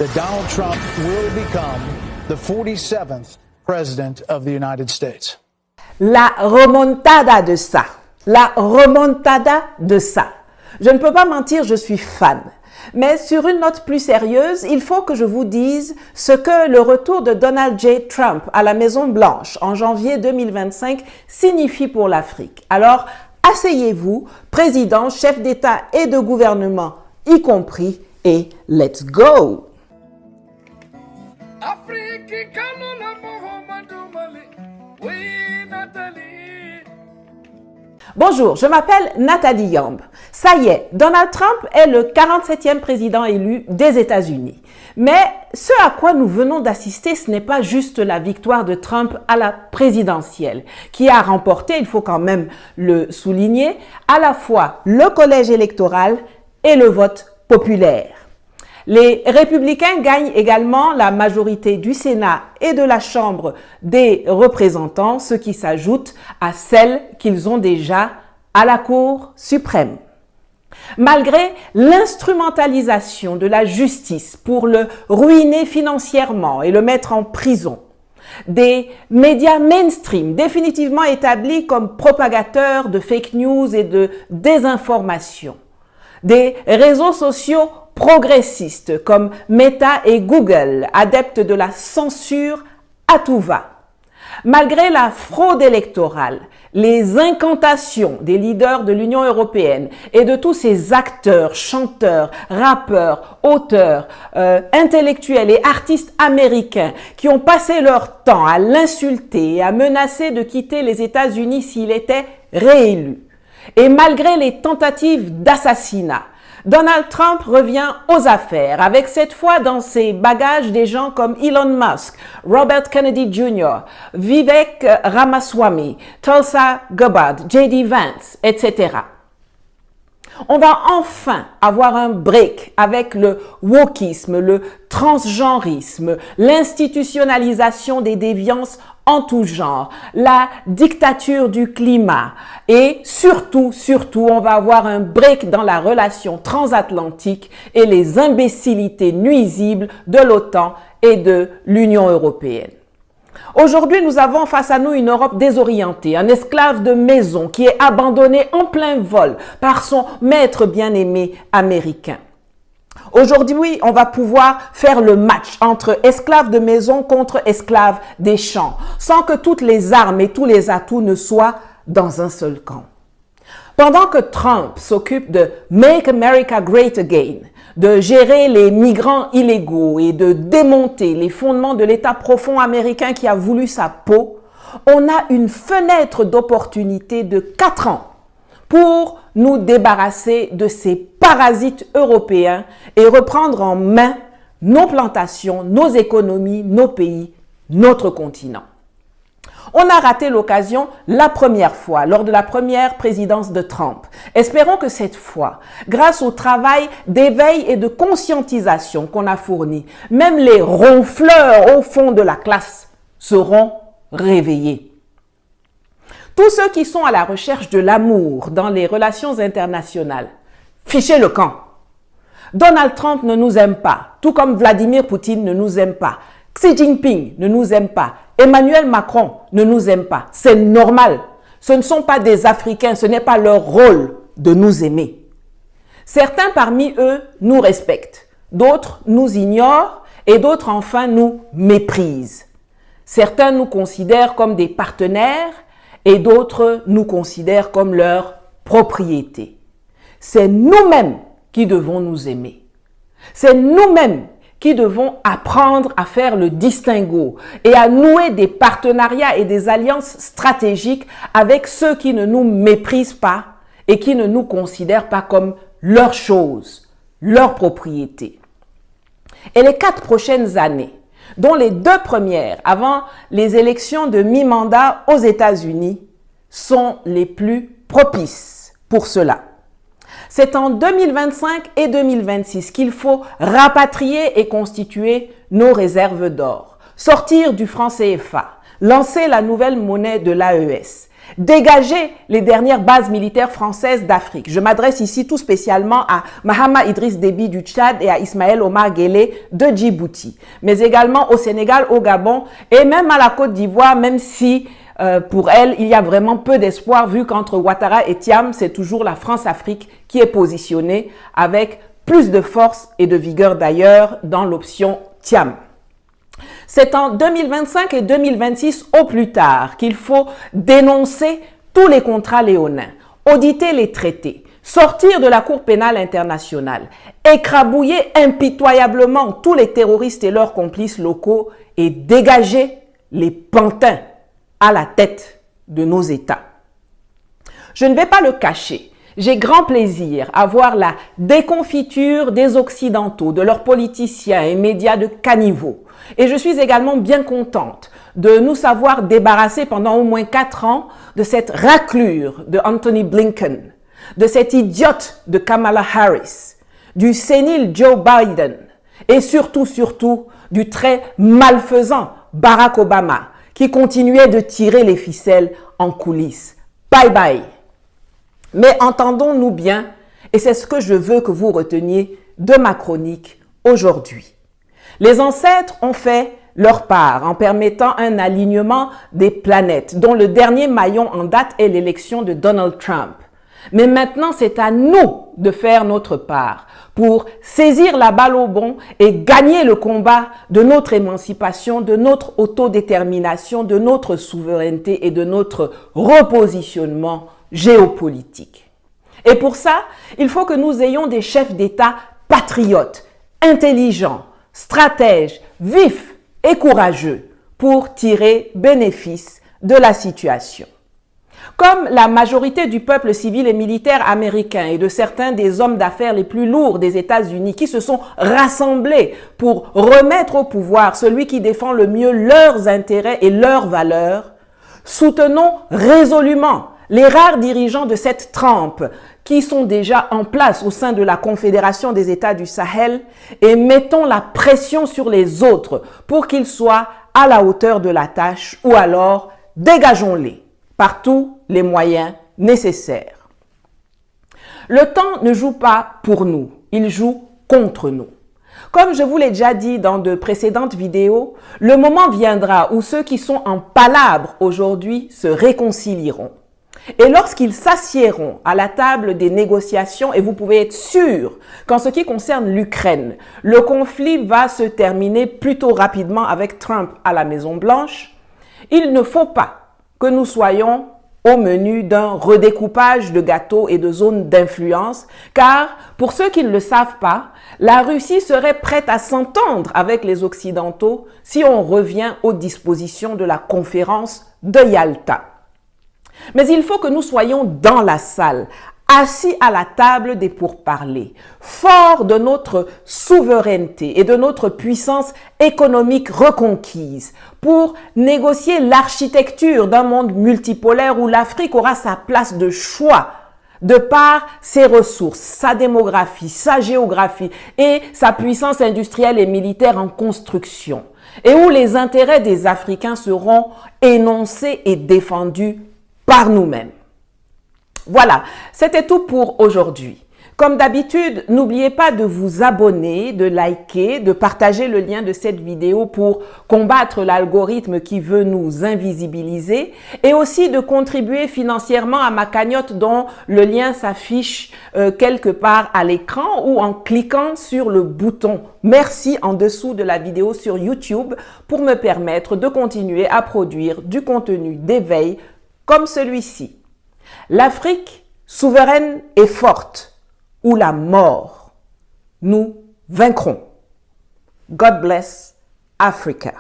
that Donald Trump will become the 47th president of the United States. La remontada de ça. La remontada de ça. Je ne peux pas mentir, je suis fan. Mais sur une note plus sérieuse, il faut que je vous dise ce que le retour de Donald J. Trump à la Maison-Blanche en janvier 2025 signifie pour l'Afrique. Alors, asseyez-vous, président, chef d'État et de gouvernement y compris, et let's go! Bonjour, je m'appelle Nathalie Yamb. Ça y est, Donald Trump est le 47e président élu des États-Unis. Mais ce à quoi nous venons d'assister, ce n'est pas juste la victoire de Trump à la présidentielle, qui a remporté, il faut quand même le souligner, à la fois le collège électoral et le vote populaire. Les républicains gagnent également la majorité du Sénat et de la Chambre des représentants, ce qui s'ajoute à celle qu'ils ont déjà à la Cour suprême. Malgré l'instrumentalisation de la justice pour le ruiner financièrement et le mettre en prison, des médias mainstream définitivement établis comme propagateurs de fake news et de désinformation, des réseaux sociaux progressistes comme Meta et Google, adeptes de la censure à tout va. Malgré la fraude électorale, les incantations des leaders de l'Union européenne et de tous ces acteurs, chanteurs, rappeurs, auteurs, intellectuels et artistes américains qui ont passé leur temps à l'insulter et à menacer de quitter les États-Unis s'il était réélu. Et malgré les tentatives d'assassinat, Donald Trump revient aux affaires avec cette fois dans ses bagages des gens comme Elon Musk, Robert Kennedy Jr., Vivek Ramaswamy, Tulsa Gabbard, J.D. Vance, etc. On va enfin avoir un break avec le wokisme, le transgenrisme, l'institutionnalisation des déviances en tout genre, la dictature du climat et surtout, on va avoir un break dans la relation transatlantique et les imbécilités nuisibles de l'OTAN et de l'Union européenne. Aujourd'hui, nous avons face à nous une Europe désorientée, un esclave de maison qui est abandonné en plein vol par son maître bien-aimé américain. Aujourd'hui, on va pouvoir faire le match entre esclaves de maison contre esclaves des champs, sans que toutes les armes et tous les atouts ne soient dans un seul camp. Pendant que Trump s'occupe de Make America Great Again, de gérer les migrants illégaux et de démonter les fondements de l'État profond américain qui a voulu sa peau, on a une fenêtre d'opportunité de 4 ans pour nous débarrasser de ces parasites européens et reprendre en main nos plantations, nos économies, nos pays, notre continent. On a raté l'occasion la première fois, lors de la première présidence de Trump. Espérons que cette fois, grâce au travail d'éveil et de conscientisation qu'on a fourni, même les ronfleurs au fond de la classe seront réveillés. Tous ceux qui sont à la recherche de l'amour dans les relations internationales, fichez le camp. Donald Trump ne nous aime pas, tout comme Vladimir Poutine ne nous aime pas. Xi Jinping ne nous aime pas. Emmanuel Macron ne nous aime pas. C'est normal. Ce ne sont pas des Africains, ce n'est pas leur rôle de nous aimer. Certains parmi eux nous respectent, d'autres nous ignorent et d'autres enfin nous méprisent. Certains nous considèrent comme des partenaires et d'autres nous considèrent comme leur propriété. C'est nous-mêmes qui devons nous aimer. C'est nous-mêmes qui devons apprendre à faire le distinguo et à nouer des partenariats et des alliances stratégiques avec ceux qui ne nous méprisent pas et qui ne nous considèrent pas comme leur chose, leur propriété. Et les 4 prochaines années, dont les 2 premières avant les élections de mi-mandat aux États-Unis, sont les plus propices pour cela. C'est en 2025 et 2026 qu'il faut rapatrier et constituer nos réserves d'or, sortir du franc CFA, lancer la nouvelle monnaie de l'AES, Dégager les dernières bases militaires françaises d'Afrique. Je m'adresse ici tout spécialement à Mahama Idriss Déby du Tchad et à Ismaël Omar Guelleh de Djibouti, mais également au Sénégal, au Gabon et même à la Côte d'Ivoire, même si pour elle, il y a vraiment peu d'espoir vu qu'entre Ouattara et Thiam, c'est toujours la France-Afrique qui est positionnée avec plus de force et de vigueur d'ailleurs dans l'option Thiam. C'est en 2025 et 2026 au plus tard qu'il faut dénoncer tous les contrats léonins, auditer les traités, sortir de la Cour pénale internationale, écrabouiller impitoyablement tous les terroristes et leurs complices locaux et dégager les pantins à la tête de nos États. Je ne vais pas le cacher. J'ai grand plaisir à voir la déconfiture des Occidentaux, de leurs politiciens et médias de caniveau. Et je suis également bien contente de nous savoir débarrasser pendant au moins 4 ans de cette raclure de Anthony Blinken, de cette idiote de Kamala Harris, du sénile Joe Biden et surtout du très malfaisant Barack Obama qui continuait de tirer les ficelles en coulisses. Bye bye! Mais entendons-nous bien, et c'est ce que je veux que vous reteniez de ma chronique aujourd'hui. Les ancêtres ont fait leur part en permettant un alignement des planètes, dont le dernier maillon en date est l'élection de Donald Trump. Mais maintenant, c'est à nous de faire notre part pour saisir la balle au bond et gagner le combat de notre émancipation, de notre autodétermination, de notre souveraineté et de notre repositionnement géopolitique. Et pour ça, il faut que nous ayons des chefs d'État patriotes, intelligents, stratèges, vifs et courageux pour tirer bénéfice de la situation. Comme la majorité du peuple civil et militaire américain et de certains des hommes d'affaires les plus lourds des États-Unis qui se sont rassemblés pour remettre au pouvoir celui qui défend le mieux leurs intérêts et leurs valeurs, soutenons résolument les rares dirigeants de cette trempe qui sont déjà en place au sein de la Confédération des États du Sahel et mettons la pression sur les autres pour qu'ils soient à la hauteur de la tâche ou alors dégageons-les par tous les moyens nécessaires. Le temps ne joue pas pour nous, il joue contre nous. Comme je vous l'ai déjà dit dans de précédentes vidéos, le moment viendra où ceux qui sont en palabre aujourd'hui se réconcilieront. Et lorsqu'ils s'assiéront à la table des négociations, et vous pouvez être sûr qu'en ce qui concerne l'Ukraine, le conflit va se terminer plutôt rapidement avec Trump à la Maison-Blanche, il ne faut pas que nous soyons au menu d'un redécoupage de gâteaux et de zones d'influence, car pour ceux qui ne le savent pas, la Russie serait prête à s'entendre avec les Occidentaux si on revient aux dispositions de la conférence de Yalta. Mais il faut que nous soyons dans la salle, assis à la table des pourparlers, forts de notre souveraineté et de notre puissance économique reconquise, pour négocier l'architecture d'un monde multipolaire où l'Afrique aura sa place de choix de par ses ressources, sa démographie, sa géographie et sa puissance industrielle et militaire en construction, et où les intérêts des Africains seront énoncés et défendus par nous-mêmes. Voilà, c'était tout pour aujourd'hui. Comme d'habitude, n'oubliez pas de vous abonner, de liker, de partager le lien de cette vidéo pour combattre l'algorithme qui veut nous invisibiliser et aussi de contribuer financièrement à ma cagnotte dont le lien s'affiche quelque part à l'écran ou en cliquant sur le bouton « Merci » en dessous de la vidéo sur YouTube pour me permettre de continuer à produire du contenu d'éveil comme celui-ci. L'Afrique souveraine et forte, ou la mort, nous vaincrons. God bless Africa.